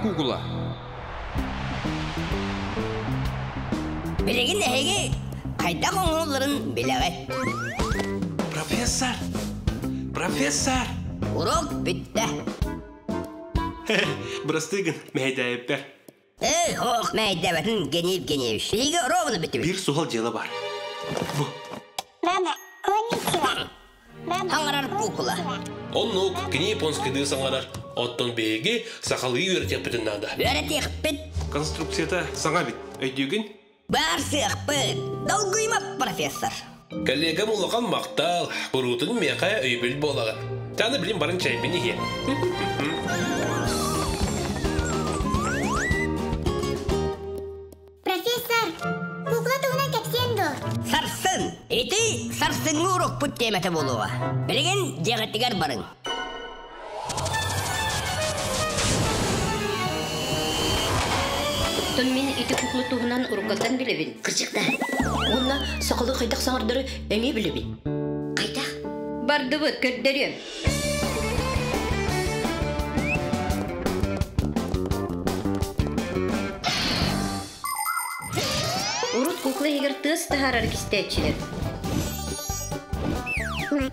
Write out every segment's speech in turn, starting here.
Kukula. Bilgin hege kayda konuların bileğet. Professor. Urok bitti. Brastygın mehdayipler. Hoq meydevetin genip. Hege rovunu bitti. Bir sual cevabı var. Bu. Mama, konnichiwa. Hangarar kukula. Onu kini yaponskaydı sangalar. Otton begi sakalı yürütecek bütün nada. Öğretik bit. Konstruksiyada sana bit. Öydüğün. Barsık bit. Dalgıyma professor. Kollegam ulaqan maqtal, kurutun meqa öybül bolağın. Tanı bilim barın çay beni hier. Professor, kukla tuğuna kepsiyendo. Sarsın. Iti sarsın urok put temete boluğa. Bilgin jegetigar barın. Тон мен ити куклы туһунан уруккаттан билебин. Кырчыкта. Онна сакалы кайдак саңардары эңе билебин. Кайда? Бардыбыт көддөрүм. Урут кукла егер тыс тахарар кистечилер.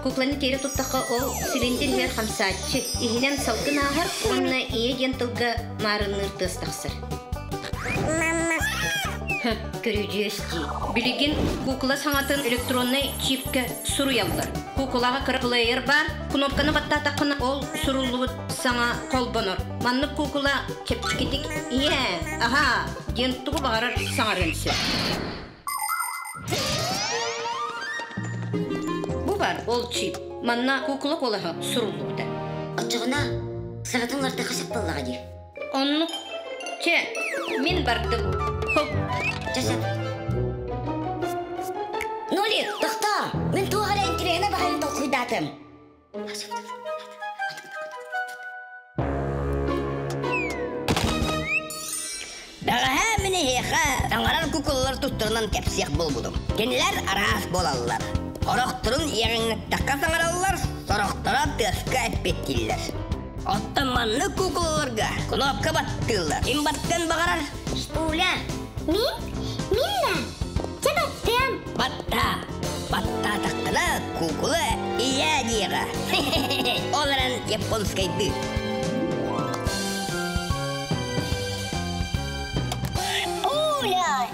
Кукланы тере туттакка ол силиндер хер хамсатчы. Ихинен салкын ахар, онна ие ентылга марыныр тыс тахсыр. Көрүжөсти. Билигин кукла саңатын электронный чипке суруялдар. Куклага плеер бар, кнопканы баттатакына ол сурулуут саңа колбонор. Манны кукла чепчикетик. Ага, жентугу багарар саңарынсы. Бу бар, ол чип. Манна кукла колаха сурулууда. Отчығына сағатыңларды қашып болаға де. Онну мен бардым. Хоп. Жасап. Нолик, тоқта. Мен туғара интерегіне бағайын тоқуйдатым. Дағаға мені хеқа таңғарар кукулалар тұттырынан кәпсек бол будым. Кенілер арас болалылар. Ороқтырын еғіңні таққа саңаралылар, сороқтыра тыска әппеттілер. Оттаманны кукулаларға кнопка баттылар. Ким баттын бағарар? Шпуля. Минна. Че баттым? Батта таққына кукула ия дейға. Оларан японскайды. Шпуля.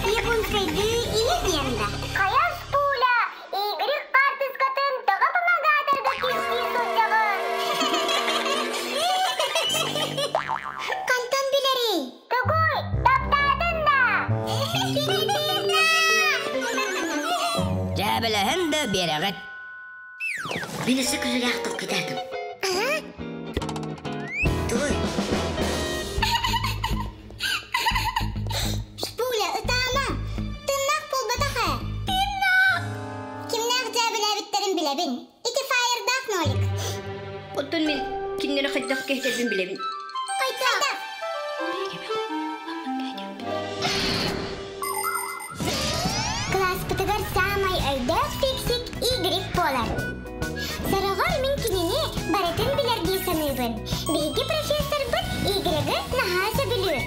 Японскайды ие деймді. Қая шпуля? Игорь қартыскатын тұға помогатырға кесті сондағы. Кантан білері? Тұғой, таптадын да. Жәбіліхін де береғет. Менесі күлілі ақтып кетадым. Тұғой. Шпуля, ұтама. Тыннақ бол батақа. Тыннақ. Кімнақ жәбілі әбіттерін білебін? Ити файырдақ нолик. Оттон мен киннері қайдақ кехтербін билебин. Қайта. Класс пытыгар самай өйдәк фиксик игрик болар. Сарығар мен кинене баратын білердей саныбын. Бейгі профессор бұд игрегі нахаса білір.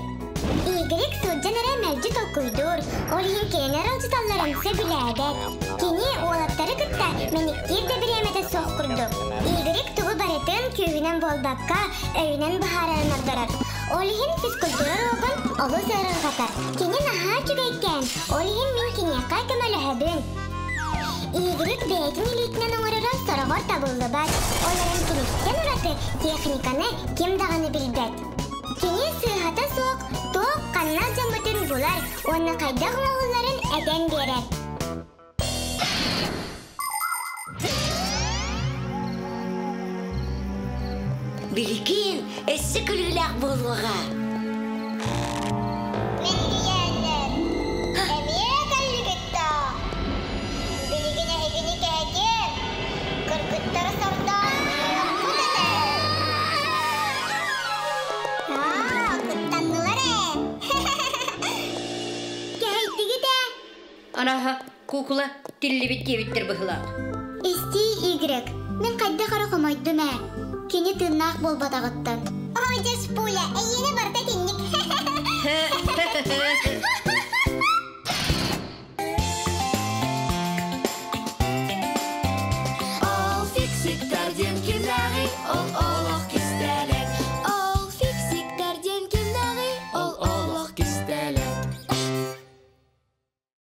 Игрик суджанара мәлжі толкуйдур. Олхин кенер алжыталарымсы біләдет. Кене олаптары күтті меніктер де біремеді соқ күрді. Игрик тұғы баратын күйінен болбаққа өйінен бұхарарын ағдарар. Олхин физкультурар оғын олы сарыр қатар. Кене наха чүгейкен. Олхин мен кенеққа көмөлі хөбін. Игрик бәйтін елейтінен оңырырын сорағыр табылды бар. Оларын келістен ұраты техниканы кем дағаны білбәд. Кене сыйхата соқ, тоқ қанна жамбытын бұлар, оны қайдақ оғыларын әден берер. Білген, әсі күлілік болуға. Мен дейәнім. Әмие кәлігітті. Білгіне әгіні кәген. Күргіттері сардан. Күттаннылар Кәйттігі де. Анаха кукла тиллибит дебиттер быхылаак. Исти игрек. Мен қайда қара қомайдым ә. Кені тыннақ бол батағыттан. Пуля, әйені барта тенник.